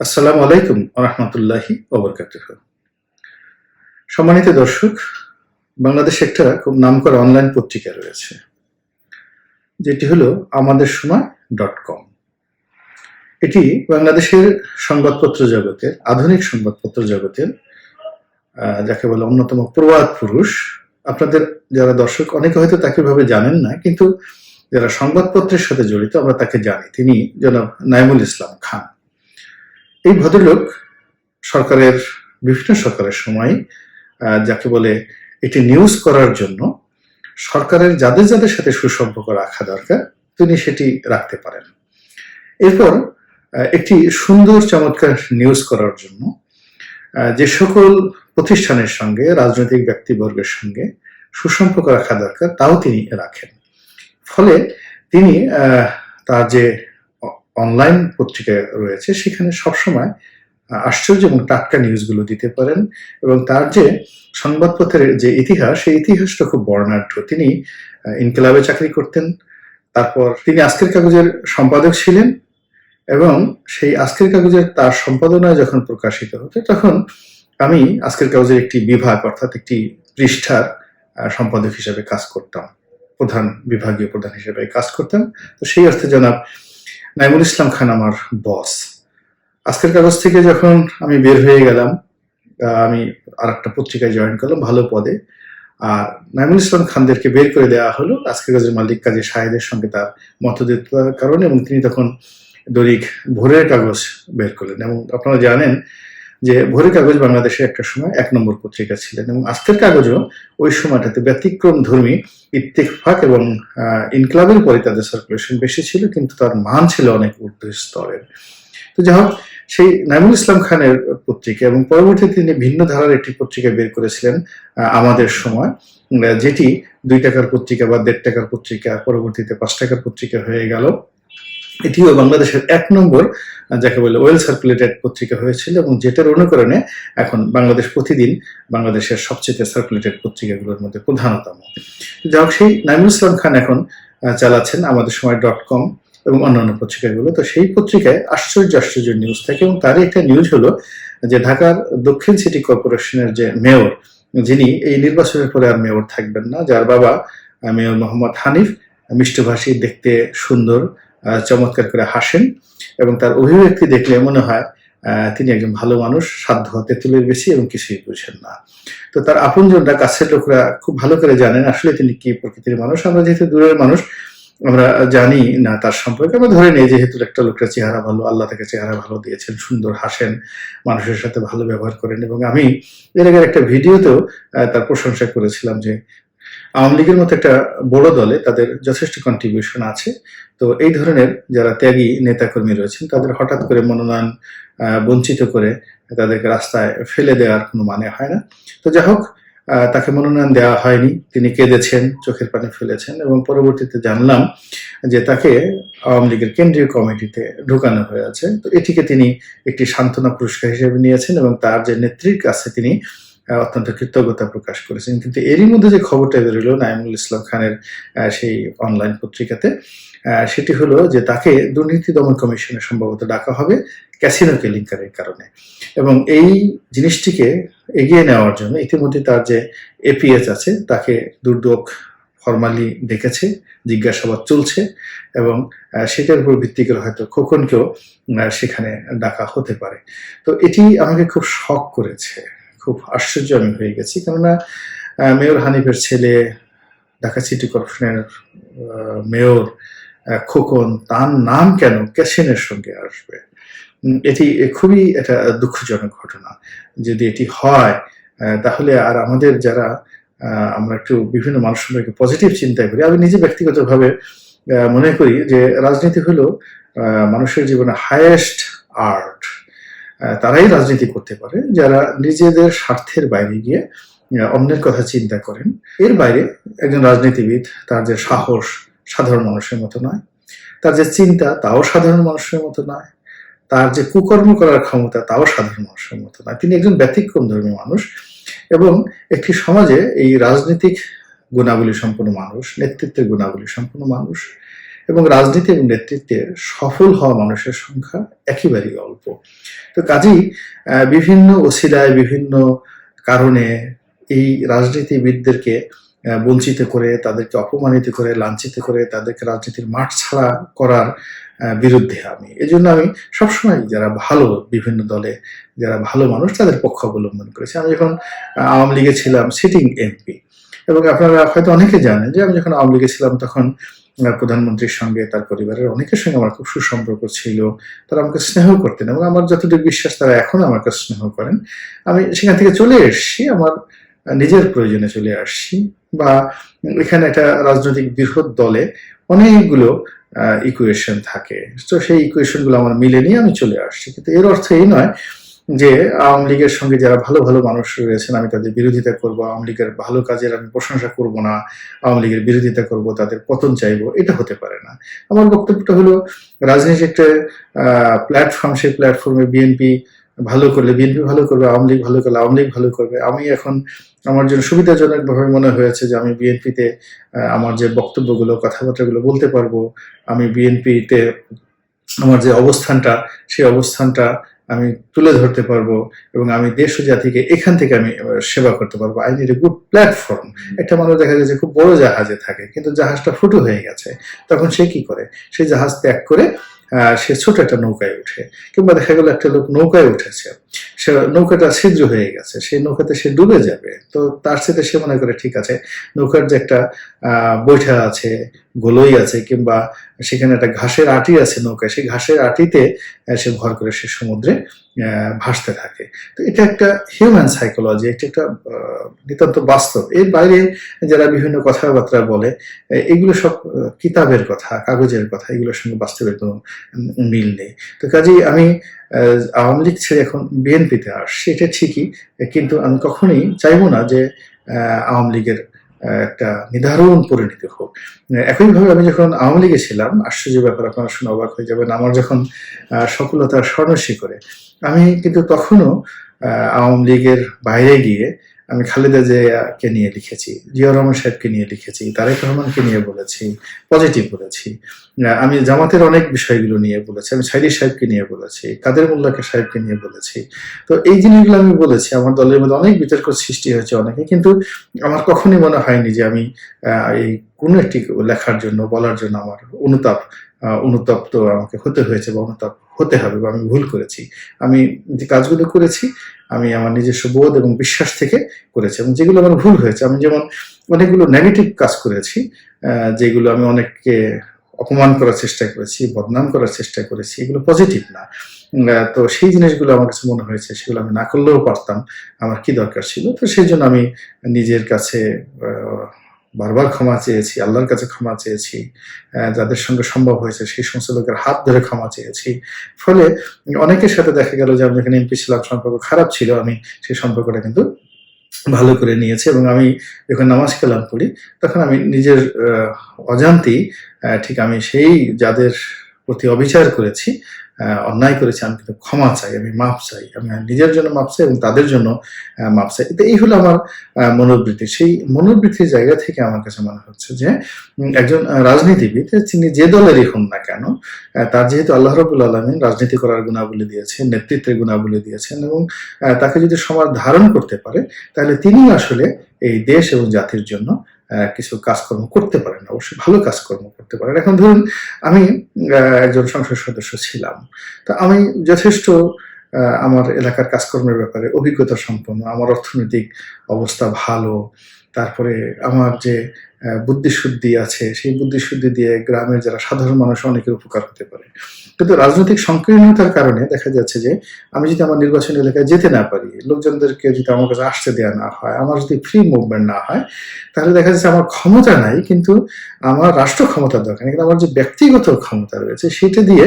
আসসালামু আলাইকুম রহমতুল্লাহি ওবরকাতুহু। সম্মানিত দর্শক, বাংলাদেশে একটা খুব নামকরা অনলাইন পত্রিকা রয়েছে, যেটি হলো আমাদের সময় .com। এটি বাংলাদেশের সংবাদপত্র জগতের, আধুনিক সংবাদপত্র জগতের যাকে বলে অন্যতম প্রবাদ পুরুষ। আপনাদের যারা দর্শক অনেকে হয়তো তাকে ভাবে জানেন না, কিন্তু যারা সংবাদপত্রের সাথে জড়িত আমরা তাকে জানি। তিনি জনাব নাঈমুল ইসলাম খান। এই ভদ্রলোক বিভিন্ন সরকারের সময় যাকে বলে এটি নিউজ করার জন্য সরকারের যাদের যাদের সাথে সুসম্পর্ক রাখা দরকার তিনি সেটি রাখতে পারেন। এরপর একটি সুন্দর চমৎকার নিউজ করার জন্য যে সকল প্রতিষ্ঠানের সঙ্গে, রাজনৈতিক ব্যক্তিবর্গের সঙ্গে সুসম্পর্ক রাখা দরকার তাও তিনি রাখেন। ফলে তিনি তার যে অনলাইন পত্রিকা রয়েছে সেখানে সবসময় আশ্চর্য এবং টাটকা নিউজগুলো দিতে পারেন, এবং তার যে সংবাদপত্রের যে ইতিহাস, সেই ইতিহাসটা খুব বর্ণাঢ্য। তিনি ইনকিলাবে চাকরি করতেন, তারপর তিনি আজকের কাগজের সম্পাদক ছিলেন, এবং সেই আজকের কাগজের তার সম্পাদনায় যখন প্রকাশিত হতো তখন আমি আজকের কাগজের একটি বিভাগ অর্থাৎ একটি পৃষ্ঠার সম্পাদক হিসেবে কাজ করতাম, বিভাগীয় প্রধান হিসেবে কাজ করতাম। তো সেই অর্থে জনাব নাঈমুল ইসলাম খান আমার বস। আজকের কাগজ থেকে যখন আমি বের হয়ে গেলাম, আমি আর একটা পত্রিকায় জয়েন করলাম ভালো পদে। আর নাঈমুল ইসলাম খানদেরকে বের করে দেওয়া হলো আজকের কাগজের মালিক কাজী শাহেদের সঙ্গে তার মতদ্বৈতার কারণে, এবং তিনি তখন দৈনিক ভোরের কাগজ বের করলেন। এবং আপনারা জানেন যে ভোরের কাগজ বাংলাদেশে একটা সময় 1 নম্বর পত্রিকা ছিলেন, এবং আজকের কাগজও ওই সময়টাতে ব্যতিক্রম ধর্মী ইত্তেফাক এবং ইনকিলাবের পরে তাদের সার্কুলেশন বেশি ছিল, কিন্তু তার মান ছিল অনেক ঊর্ধ্ব স্তরের। তো যাই হোক, সেই নাঈমুল ইসলাম খানের পত্রিকা, এবং পরবর্তীতে তিনি ভিন্ন ধারার একটি পত্রিকা বের করেছিলেন আমাদের সময়, যেটি 2 টাকার পত্রিকা বা 1.5 টাকার পত্রিকা, পরবর্তীতে 5 টাকার পত্রিকা হয়ে গেল। এটিও বাংলাদেশের 1 নম্বর যাকে বলে ওয়েল সার্কুলেটেড পত্রিকা হয়েছিল, এবং যেটার অনুকরণে এখন বাংলাদেশ প্রতিদিন বাংলাদেশের সবচেয়ে সার্কুলেটেড পত্রিকাগুলোর মধ্যে প্রধানতম। যাই হোক, সেই নাঈমুল ইসলাম খান এখন চালাচ্ছেন আমাদের সময় .com এবং অন্যান্য পত্রিকাগুলো। তো সেই পত্রিকায় আশ্চর্য আশ্চর্য নিউজ থাকে, এবং তারই একটা নিউজ হলো যে ঢাকার দক্ষিণ সিটি কর্পোরেশনের যে মেয়র, যিনি এই নির্বাচনের পরে আর মেয়র থাকবেন না, যার বাবা মেয়র মোহাম্মদ হানিফ, মিষ্টভাষী, দেখতে সুন্দর, চমৎকার করে হাসেন, এবং তার অভিব্যক্তি দেখলে মনে হয় তিনি একজন ভালো মানুষ, সাধ্য হাতে তুলের বেশি এবং কিছুই বুঝেন না। তো তার আপনজনরা, কাছের লোকরা খুব ভালো করে জানেন আসলে তিনি কি প্রকৃতির মানুষ। আমরা যেহেতু দূরের মানুষ, আমরা জানি না তার সম্পর্কে, আমরা ধরে নিই যেহেতু একটা লোকের চেহারা ভালো, আল্লাহ তাকে চেহারা ভালো দিয়েছেন, সুন্দর হাসেন, মানুষের সাথে ভালো ব্যবহার করেন। এবং আমি এর আগের একটা ভিডিওতেও তার প্রশংসা করেছিলাম যে আওয়ামী লীগের মতো একটা বড় দলে তাদের যথেষ্ট কন্ট্রিবিউশন আছে। তো এই ধরনের যারা ত্যাগী নেতাকর্মী রয়েছেন তাদের হঠাৎ করে মনোনয়ন বঞ্চিত করে তাদেরকে রাস্তায় ফেলে দেওয়ার কোনো মানে হয় না। তো যাই হোক, তাকে মনোনয়ন দেওয়া হয়নি, তিনি কেঁদেছেন, চোখের পানি ফেলেছেন, এবং পরবর্তীতে জানলাম যে তাকে আওয়ামী লীগের কেন্দ্রীয় কমিটিতে ঢোকানো হয়েছে। তো এটিকে তিনি একটি সান্ত্বনা পুরস্কার হিসেবে নিয়েছেন, এবং তার যে নেত্রীর কাছে তিনি অত্যন্ত কৃতজ্ঞতা প্রকাশ করেছেন। কিন্তু এরই মধ্যে যে খবরটা বেরোলো নাঈমুল ইসলাম খানের সেই অনলাইন পত্রিকাতে, সেটি হলো যে তাকে দুর্নীতি দমন কমিশনে সম্ভবত ডাকা হবে ক্যাসিনো কেলেঙ্কারির কারণে। এবং এই জিনিসটিকে এগিয়ে নেওয়ার জন্য ইতিমধ্যে তার যে এপিএস আছে তাকে দুর্যোগ ফরমালি ডেকেছে, জিজ্ঞাসাবাদ চলছে, এবং সেটার উপর ভিত্তি করে হয়তো খোকনকেও সেখানে ডাকা হতে পারে। তো এটি আমাকে খুব শক করেছে, খুব আশ্চর্য আমি হয়ে গেছি। কেননা মেয়র হানিফের ছেলে, ঢাকা সিটি কর্পোরেশনের মেয়র খোকন, তার নাম কেন ক্যাসিনোর সঙ্গে আসবে? এটি খুবই একটা দুঃখজনক ঘটনা। যদি এটি হয় তাহলে আর আমাদের যারা আমরা একটু বিভিন্ন মানুষ সম্পর্কে পজিটিভ চিন্তা করি, আমি নিজে ব্যক্তিগতভাবে মনে করি যে রাজনীতি হলো মানুষের জীবনে হাইয়েস্ট আর্ট। তারাই রাজনীতি করতে পারে যারা নিজেদের স্বার্থের বাইরে গিয়ে অন্যের কথা চিন্তা করেন। এর বাইরে একজন রাজনীতিবিদ, তার যে সাহস সাধারণ মানুষের মতো নয়, তার যে চিন্তা তাও সাধারণ মানুষের মতো নয়, তার যে কুকর্ম করার ক্ষমতা তাও সাধারণ মানুষের মতো নয়। তিনি একজন ব্যতিক্রম ধর্মী মানুষ, এবং একটি সমাজে এই রাজনৈতিক গুণাবলী সম্পন্ন মানুষ, নেতৃত্বের গুণাবলী সম্পন্ন মানুষ, এবং রাজনীতি এবং নেতৃত্বে সফল হওয়া মানুষের সংখ্যা একেবারেই অল্প। তো কাজেই বিভিন্ন ওসিলায় বিভিন্ন কারণে এই রাজনীতিবিদদেরকে বঞ্চিত করে, তাদেরকে অপমানিত করে, লাঞ্ছিত করে, তাদেরকে রাজনীতির মাঠ ছাড়া করার বিরুদ্ধে আমি। এজন্য আমি সবসময় যারা ভালো, বিভিন্ন দলে যারা ভালো মানুষ তাদের পক্ষ অবলম্বন করেছি। আমি যখন আওয়ামী লীগে ছিলাম সিটিং এমপি, এবং আপনারা হয়তো অনেকে জানেন যে আমি যখন আওয়ামী লীগে ছিলাম তখন প্রধানমন্ত্রীর সঙ্গে, তার পরিবারের অনেকের সঙ্গে আমার খুব সুসম্পর্ক ছিল। তারা আমাকে স্নেহ করতেন এবং আমার যতটুকু বিশ্বাস তারা এখন আমাকে স্নেহ করেন। আমি সেখান থেকে চলে এসেছি, আমার নিজের প্রয়োজনে চলে আসছি, বা এখানে একটা রাজনৈতিক বৃহৎ দলে অনেকগুলো ইকুয়েশন থাকে, তো সেই ইকুয়েশন গুলো আমার মিলে নিয়ে আমি চলে আসছি। কিন্তু এর অর্থ এই নয় যে আওয়ামী লীগের সঙ্গে যারা ভালো ভালো মানুষ রয়েছেন আমি তাদের বিরোধিতা করব, আওয়ামী লীগের ভালো কাজের আমি প্রশংসা করব না, আওয়ামী লীগের বিরোধিতা করব, তাদের পতন চাইবো, এটা হতে পারে না। আমার বক্তব্যটা হলো রাজনীতি একটা প্ল্যাটফর্ম, সেই প্ল্যাটফর্মে বিএনপি ভালো করলে বিএনপি ভালো করবে, আওয়ামী লীগ ভালো করলে আওয়ামী লীগ ভালো করবে। আমি এখন আমার জন্য সুবিধাজনক ভাবে মনে হয়েছে যে আমি বিএনপিতে আমার যে বক্তব্যগুলো, কথাবার্তাগুলো বলতে পারবো, আমি বিএনপিতে আমার যে অবস্থানটা, সেই অবস্থানটা আমি তুলে ধরতে পারবো, এবং আমি দেশ ও জাতিকে এখান থেকে আমি সেবা করতে পারবো। I need a good platform. একটা মানুষ দেখা যায় যে খুব বড় জাহাজে থাকে, কিন্তু জাহাজটা ফুটো হয়ে গেছে, তখন সে কি করে? সেই জাহাজ ত্যাগ করে সে ছোট একটা নৌকায় উঠে, কিংবা দেখা গেল একটা লোক নৌকায় উঠেছে, সে নৌকাটা ছিদ্র হয়ে গেছে, সেই নৌকাতে সে ডুবে যাবে, তো তার সাথে সে মনে করে ঠিক আছে নৌকার যে একটা বৈঠা আছে, গোলই আছে, কিংবা সেখানে একটা ঘাসের আটি আছে নৌকায়, সেই ঘাসের আটিতে সে ভর করে সে সমুদ্রে ভাসতে থাকে। তো এটা একটা হিউম্যান সাইকোলজি, এটা একটা নিতান্ত বাস্তব। এর বাইরে যারা বিভিন্ন কথাবার্তা বলে, এগুলো সব কিতাবের কথা, কাগজের কথা, এগুলোর সঙ্গে বাস্তবের কোনো মিল নেই। তো কাজেই আমি আওয়ামী লীগ ছেড়ে এখন বিএনপিতে আসছি, এটা ঠিকই, কিন্তু আমি কখনোই চাইবো না যে আওয়ামী লীগের একটা নির্ধারণ পরিণতি হোক। একইভাবে আমি যখন আওয়ামী লীগে ছিলাম, আশ্চর্য ব্যাপার, আপনারা শুনে অবাক হয়ে যাবেন, আমার যখন সফলতার স্বর্ণশিখরে, আমি কিন্তু তখনও আওয়ামী লীগের বাইরে গিয়ে আমি খালেদা জিয়াকে নিয়ে লিখেছি, জিয়া রহমান সাহেবকে নিয়ে লিখেছি, তারেক রহমানকে নিয়ে বলেছি, পজিটিভ বলেছি। আমি জামাতের অনেক বিষয়গুলো নিয়ে বলেছি, আমি সাইদি সাহেবকে নিয়ে বলেছি, কাদের মোল্লাকে সাহেবকে নিয়ে বলেছি। তো এই জিনিসগুলো আমি বলেছি, আমার দলের মধ্যে অনেক বিতর্ক সৃষ্টি হয়েছে অনেকে, কিন্তু আমার কখনোই মনে হয়নি যে আমি এই কোনো একটি লেখার জন্য, বলার জন্য আমার অনুতপ্ত আমাকে হতে হয়েছে বা অনুতাপ হতে হবে, বা আমি ভুল করেছি। আমি যে কাজগুলো করেছি আমি আমার নিজস্ব বোধ এবং বিশ্বাস থেকে করেছি, এবং যেগুলো আমার ভুল হয়েছে, আমি যেমন অনেকগুলো নেগেটিভ কাজ করেছি, যেগুলো আমি অনেককে অপমান করার চেষ্টা করেছি, বদনাম করার চেষ্টা করেছি, এগুলো পজিটিভ না। তো সেই জিনিসগুলো আমার কাছে মনে হয়েছে সেগুলো আমি না করলেও পারতাম, আমার কি দরকার ছিল। তো সেই জন্য আমি নিজের কাছে বারবার ক্ষমা চেয়েছি, আল্লাহর কাছে ক্ষমা চেয়েছি, যাদের সঙ্গে সম্ভব হয়েছে সেই সমস্ত লোকের হাত ধরে ক্ষমা চেয়েছি। ফলে অনেকের সাথে দেখা গেল যে আমি যখন এমপি ছিলাম সম্পর্ক খারাপ ছিল, আমি সেই সম্পর্কটা কিন্তু ভালো করে নিয়েছি, এবং আমি যখন নামাজ কালাম করি তখন আমি নিজের অজান্তেই ঠিক আমি সেই যাদের প্রতি অবিচার করেছি, অন্যায় করেছি, আমি কিন্তু ক্ষমা চাই, আমি মাপ চাই, আমি নিজের জন্য মাপ চাই এবং তাদের জন্য মাপ চাই। তো এই হলো আমার মনোবৃত্তি। সেই মনোবৃত্তির জায়গা থেকে আমার কাছে মনে হচ্ছে যে একজন রাজনীতিবিদ তিনি যে দলেরই হন না কেন, তার যেহেতু আল্লাহ রাব্বুল আলামিন রাজনীতি করার গুণাবলী দিয়েছেন, নেতৃত্বের গুণাবলী দিয়েছেন, এবং তাকে যদি সমাজ ধারণ করতে পারে তাহলে তিনি আসলে এই দেশ এবং জাতির জন্য কিছু কাজকর্ম করতে পারেন, অবশ্যই ভালো কাজকর্ম করতে পারেন। এখন ধরুন আমি একজন সংসদ সদস্য ছিলাম, তো আমি যথেষ্ট আমার এলাকার কাজকর্মের ব্যাপারে অভিজ্ঞতা সম্পন্ন, আমার অর্থনৈতিক অবস্থা ভালো, তারপরে আমার যে বুদ্ধিশুদ্ধি আছে, সেই বুদ্ধিশুদ্ধি দিয়ে গ্রামের যারা সাধারণ মানুষ অনেকের উপকার হতে পারে। কিন্তু রাজনৈতিক সংকীর্ণতার কারণে দেখা যাচ্ছে যে আমি যদি আমার নির্বাচনী এলাকায় যেতে না পারি, লোকজনদেরকে যদি আমার কাছে আসতে দেওয়া না হয়, আমার যদি ফ্রি মুভমেন্ট না হয়, তাহলে দেখা যাচ্ছে আমার ক্ষমতা নাই, কিন্তু আমার রাষ্ট্র ক্ষমতার দরকার নেই, কিন্তু আমার যে ব্যক্তিগত ক্ষমতা রয়েছে সেটা দিয়ে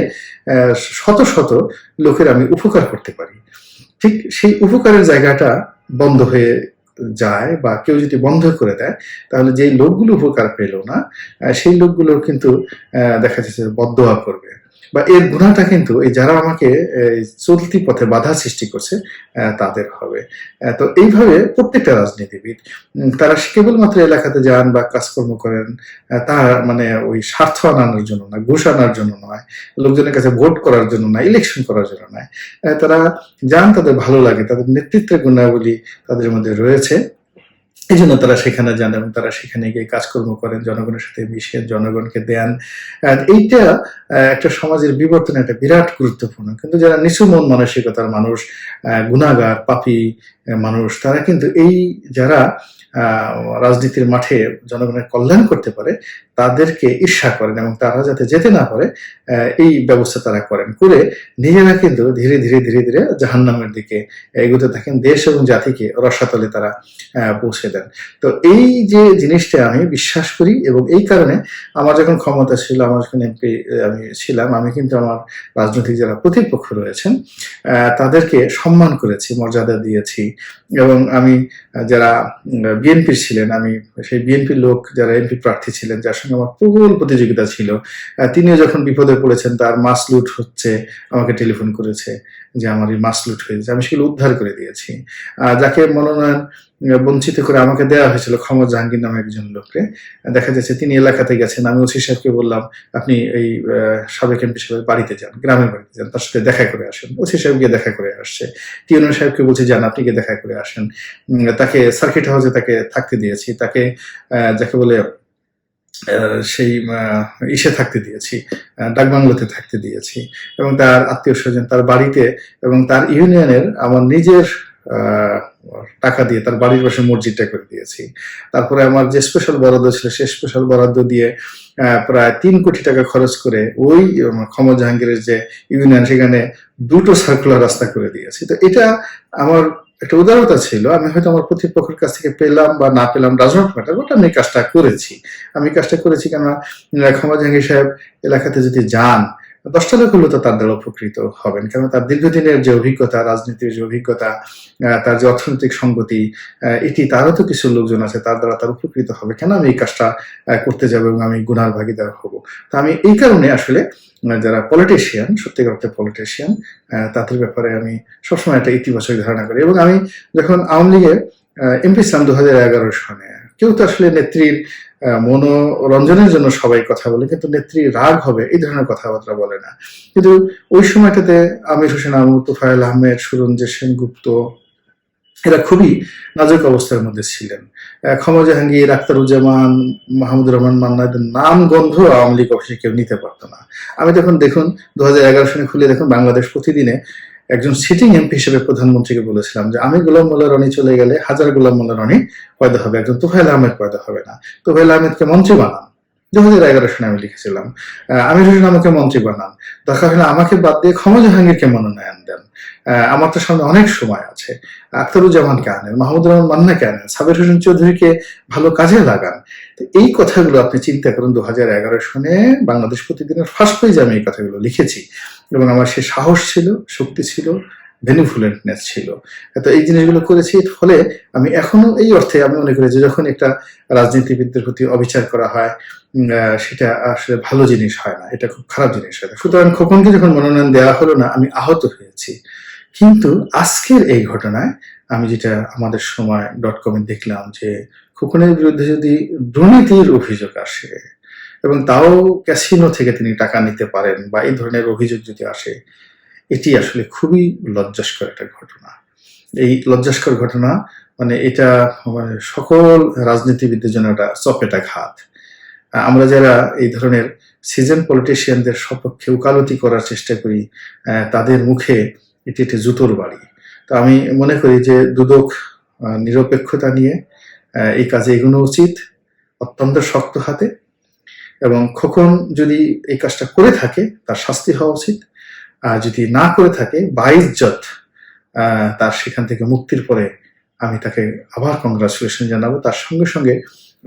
শত শত লোকের আমি উপকার করতে পারি। ঠিক সেই উপকারের জায়গাটা বন্ধ হয়ে যায়, বা কেউ যদি বন্ধ করে দেয়, তাহলে যেই লোকগুলো উপকার পেল না সেই লোকগুলো কিন্তু দেখা যাচ্ছে বদদোয়া করবে। বা এর গুণাটা কিন্তু এই যারা আমাকে চলতি পথে বাধা সৃষ্টি করছে তাদের হবে। তো এইভাবে প্রত্যেকটা রাজনীতিবিদ তারা কেবলমাত্র এলাকাতে যান বা কাজকর্ম করেন, তা মানে ওই স্বার্থ আনানোর জন্য না, ঘুষ আনার জন্য নয়, লোকজনের কাছে ভোট করার জন্য নয়, ইলেকশন করার জন্য নয়। তারা যান, তাদের ভালো লাগে, তাদের নেতৃত্বের গুণাবলী তাদের মধ্যে রয়েছে, এই জন্য তারা সেখানে যান এবং তারা সেখানে গিয়ে কাজকর্ম করেন, জনগণের সাথে মিশেন, জনগণকে দেন। এইটা একটা সমাজের বিবর্তনে একটা বিরাট গুরুত্বপূর্ণ। কিন্তু যারা নিচু মন মানসিকতার মানুষ, গুণাগার, পাপী মানুষ, তারা কিন্তু এই যারা রাজনীতির মাঠে জনগণের কল্যাণ করতে পারে তাদেরকে ঈর্ষা করেন এবং তারা যাতে যেতে না পারে এই ব্যবস্থা তারা করেন, করে নিজেরা কিন্তু ধীরে ধীরে ধীরে ধীরে জাহান্নামের দিকে এগোতে থাকেন, দেশ এবং জাতিকে রসাতলে তারা পৌঁছে দেন। তো এই যে জিনিসটা আমি বিশ্বাস করি এবং এই কারণে আমার যখন ক্ষমতা ছিল, আমার যখন এমপি আমি ছিলাম, আমি কিন্তু আমার রাজনৈতিক যারা প্রতিপক্ষ রয়েছেন তাদেরকে সম্মান করেছি, মর্যাদা দিয়েছি। এবং আমি যারা বিএনপির ছিলেন, আমি সেই বিএনপির লোক যারা এমপি প্রার্থী ছিলেন, যার সঙ্গে আমার প্রবল প্রতিযোগিতা ছিল, তিনিও যখন বিপদে পড়েছেন, তার মাছ লুট হচ্ছে, আমাকে টেলিফোন করেছে যে আমার এই মাছ লুট হয়েছে, আমি সেগুলো উদ্ধার করে দিয়েছি। যাকে মনোনয়ন বঞ্চিত করে আমাকে দেওয়া হয়েছিল, ক্ষমা জাহাঙ্গীর নামে একজন লোককে, দেখা যাচ্ছে তিনি এলাকাতে গেছেন, আমি ওসি সাহেবকে বললাম আপনি এই সাবেক এমপি সাহেবের বাড়িতে যান, গ্রামের বাড়িতে যান, তার সাথে দেখা করে আসেন। ওসি সাহেব গিয়ে দেখা করে আসছে। টিউনো সাহেবকে বলছি যান, আপনি গিয়ে দেখা করে আসেন। তাকে সার্কিট হাউসে তাকে থাকতে দিয়েছি, তাকে যাকে বলে সেই ইসে থাকতে দিয়েছি, ডাকবাংলোতে থাকতে দিয়েছি, এবং তার আত্মীয় স্বজন তার বাড়িতে এবং তার ইউনিয়নের আমার নিজের টাকা দিয়ে তার বাড়ির পাশে মসজিদটা করে দিয়েছি। তারপরে আমার যে স্পেশাল বরাদ্দ ছিল সে স্পেশাল বরাদ্দ দিয়ে প্রায় 3 কোটি টাকা খরচ করে ওই ক্ষমা জাহাঙ্গীরের যে ইউনিয়ন সেখানে 2টো সার্কুলার রাস্তা করে দিয়েছি। তো এটা আমার একটা উদারতা ছিল। আমি হয়তো আমার প্রতিপক্ষের কাছ থেকে পেলাম বা না পেলাম ডাজন্ট ম্যাটার, বাট আমি কাজটা করেছি। কেননা ক্ষমা জাহাঙ্গীর সাহেব এলাকাতে যদি যান 10টা লোক হলেও তো তার দ্বারা উপকৃত হবেন, কারণ তার দীর্ঘদিনের যে অভিজ্ঞতা, রাজনীতির যে অভিজ্ঞতা, তার যে অর্থনৈতিক সংগতি, এটি তারও তো কিছু লোকজন আছে, তার দ্বারা তার উপকৃত হবে। কেন আমি এই কাজটা করতে যাবো এবং আমি গুনার ভাগিদার হব? তো আমি এই কারণে আসলে যারা পলিটিশিয়ান, সত্যিকার অর্থে পলিটিশিয়ান, তাদের ব্যাপারে আমি সবসময় একটা ইতিবাচক ধারণা করি। এবং আমি যখন আওয়ামী লীগে এমপি ছিলাম 2011 সনে, কেউ তো আসলে নেত্রীর মনোরঞ্জনের জন্য সবাই কথা বলে, কিন্তু নেত্রী রাগ হবে এই ধরনের কথাবার্তা বলে না। কিন্তু ওই সময়টাতে আমির হোসেন আমু, তোফায়েল আহমেদ, সুরঞ্জিত সেনগুপ্ত এরা খুবই নাজুক অবস্থার মধ্যে ছিলেন। ক্ষমা জাহাঙ্গীর, আখতারুজ্জামান, মাহমুদুর রহমান মান্না, নাম গন্ধ আওয়ামী লীগ অফিসে কেউ নিতে পারতো না। আমি তখন দেখুন 2011 সনে খুলে দেখুন বাংলাদেশ প্রতিদিনে একজন সিটিং এমপি হিসেবে প্রধানমন্ত্রীকে বলেছিলাম যে আমি গোলাম মোল্লা রনি চলে গেলে হাজার গোলাম মোল্লা রনি পয়দা হবে, একজন তোফায়েল আহমেদ পয়দা হবে না। তোফায়েল আহমেদকে মন্ত্রী বানান, 2011 সনে আমি লিখেছিলাম। আমির হোসেন আমাকে মন্ত্রী বানান, দরকার হলে আমাকে বাদ দিয়ে ক্ষমা জাহাঙ্গীরকে মনোনয়ন দেন, আমার তো সামনে অনেক সময় আছে। আখতারুজ্জামানকে আনেন, মাহমুদুর রহমান মান্নাকে আনেন, সাবির হোসেন চৌধুরীকে ভালো কাজে লাগান। তো এই কথাগুলো আপনি চিন্তা করুন, 2011 সনে বাংলাদেশ প্রতিদিনের ফার্স্ট পেজে আমি এই কথাগুলো লিখেছি এবং আমার সে সাহস ছিল, শক্তি ছিল, বেনিভুলেন্টনেস ছিল। তো এই জিনিসগুলো করেছি, ফলে আমি এখনো এই অর্থে আমি মনে করি যে যখন একটা রাজনীতিবিদদের প্রতি অবিচার করা হয় সেটা আসলে ভালো জিনিস হয় না, এটা খুব খারাপ জিনিস হয়। সুতরাং খোকনকে যখন মনোনয়ন দেওয়া হলো না আমি আহত হয়েছি, কিন্তু আজকের এই ঘটনায় আমি যেটা আমাদের সময় .com-এ দেখলাম যে খোকনের বিরুদ্ধে যদি দুর্নীতির অভিযোগ আসে এবং তাও ক্যাসিনো থেকে তিনি টাকা নিতে পারেন বা এই ধরনের অভিযোগ যদি আসে, এটি আসলে খুবই লজ্জাস্কর একটা ঘটনা। এই লজ্জাস্কর ঘটনা মানে এটা মানে সকল রাজনীতিবিদদের জন্য একটা চপেটাঘাত। আমরা যারা এই ধরনের সিজন পলিটিশিয়ানদের সপক্ষে উকালতি করার চেষ্টা করি তাদের মুখে এটি একটি জুতোর বাড়ি। তো আমি মনে করি যে দুদক নিরপেক্ষতা নিয়ে এই কাজে এগোনো উচিত অত্যন্ত শক্ত হাতে, এবং খোকন যদি এই কাজটা করে থাকে তার শাস্তি হওয়া উচিত, আর যদি না করে থাকে বাইজ্জত তার সেখান থেকে মুক্তির পরে আমি তাকে আবার কংগ্রাচুলেশন জানাবো। তার সঙ্গে সঙ্গে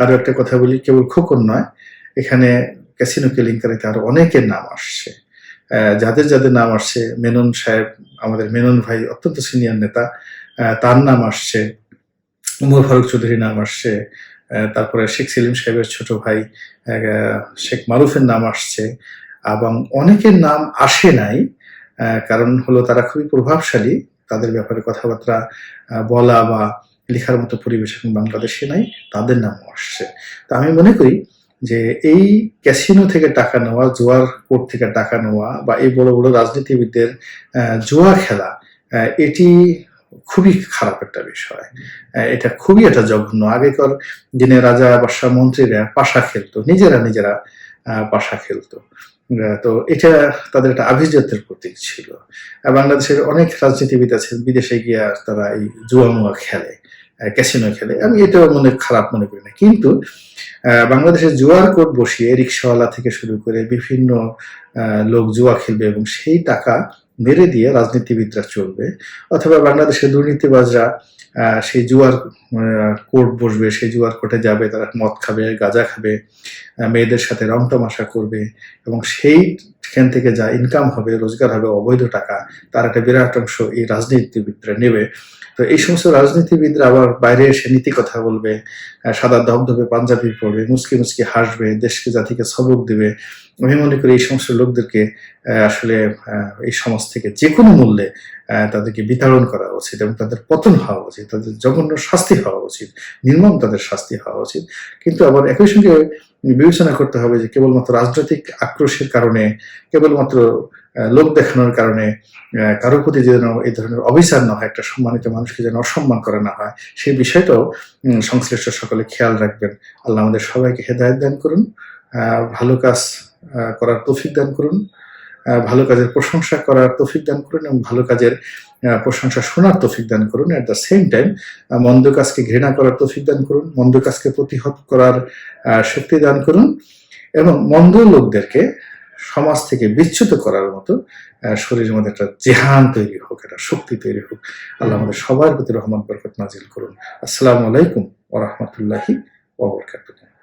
আরো একটা কথা বলি, কেবল খোকন নয়, এখানে ক্যাসিনো কেলেঙ্কারিতে আরো অনেকের নাম আসছে। যাদের যাদের নাম আসছে, মেনন সাহেব, আমাদের মেনন ভাই অত্যন্ত সিনিয়র নেতা, তার নাম আসছে, উমর ফারুক চৌধুরীর নাম আসছে, তারপরে শেখ সেলিম সাহেবের ছোট ভাই শেখ মারুফের নাম আসছে, এবং অনেকের নাম আসে নাই, কারণ হলো তারা খুবই প্রভাবশালী, তাদের ব্যাপারে কথাবার্তা বলা বা লেখার মতো পরিবেশ এখন বাংলাদেশে নাই, তাদের নামও আসছে। তা আমি মনে করি যে এই ক্যাসিনো থেকে টাকা নেওয়া, জুয়ার কোর্ট থেকে টাকা নেওয়া বা এই বড় বড় রাজনীতিবিদদের জুয়া খেলা, এটি খুবই খারাপ একটা বিষয়। এটা খুবই একটা জঘন্য। আগেকার দিনে রাজা বাদশাহ মন্ত্রীরা পাশা খেলতো, নিজেরা পাশা খেলতো। তো এটা তাদের একটা আভিজাত্যের প্রতীক ছিল। বাংলাদেশের অনেক রাজনীতিবিদ আছেন বিদেশে গিয়ে তারা এই জুয়া মুয়া খেলে, ক্যাসিনো খেলে। আমি এটাও খারাপ মনে করি না, কিন্তু বাংলাদেশে জুয়ার কোর্ট বসিয়ে রিক্সাওয়ালা থেকে শুরু করে বিভিন্ন লোক জুয়া খেলবে এবং সেই টাকা মেরে দিয়ে রাজনীতিবিদরা চলবে, অথবা বাংলাদেশের দুর্নীতিবাজরা সেই জুয়ার কোর্ট বসবে, সেই জুয়ার কোর্টে যাবে, তারা মদ খাবে, গাঁজা খাবে, মেয়েদের সাথে রং তামাশা করবে এবং সেইখান থেকে যা ইনকাম হবে, রোজগার হবে, অবৈধ টাকা, তার একটা বিরাট অংশ এই রাজনীতিবিদরা নেবে। তো এই সমস্ত রাজনীতিবিদরা আবার বাইরে এসে নীতি কথা বলবে, সাদা ধবধবে পাঞ্জাবি পরবে, মুচকি মুচকি হাসবে, দেশকে জাতিকে সবক দিবে। আমি মনে করি এই সমস্ত লোকদেরকে আসলে এই সমাজ থেকে যে কোনো মূল্যে তাদেরকে বিতাড়ন করা উচিত এবং তাদের পতন হওয়া উচিত, তাদের জঘন্য শাস্তি হওয়া উচিত, নির্মম তাদের শাস্তি হওয়া উচিত। কিন্তু আবার একই সঙ্গে বিবেচনা করতে হবে যে কেবলমাত্র রাজনৈতিক আক্রোশের কারণে, কেবলমাত্র লোক দেখানোর কারণে কারোর প্রতি যেন এই ধরনের অবিচার না হয়, একটা সম্মানিত মানুষকে যেন অসম্মান করা না হয়, সেই বিষয়টাও সংশ্লিষ্ট সকলে খেয়াল রাখবেন। আল্লাহ আমাদের সবাইকে হেদায়েত দান করুন, ভালো কাজ করার তৌফিক দান করুন, ভালো কাজের প্রশংসা করার তৌফিক দান করুন এবং ভালো কাজের প্রশংসা শোনার তৌফিক দান করুন। এট দ্য সেম টাইম মন্দ কাজকে ঘৃণা করার তৌফিক দান করুন, মন্দ কাজকে প্রতিহত করার শক্তি দান করুন এবং মন্দ লোকদেরকে সমাজ থেকে বিচ্যুত করার মতো শরীরের মধ্যে একটা জেহান তৈরি হোক, একটা শক্তি তৈরি হোক। আল্লাহ আমাদের সবার প্রতি রহমত বরকত নাজিল করুন। আসসালামু আলাইকুম ওয়া রাহমাতুল্লাহি ওয়া বারাকাতুহু।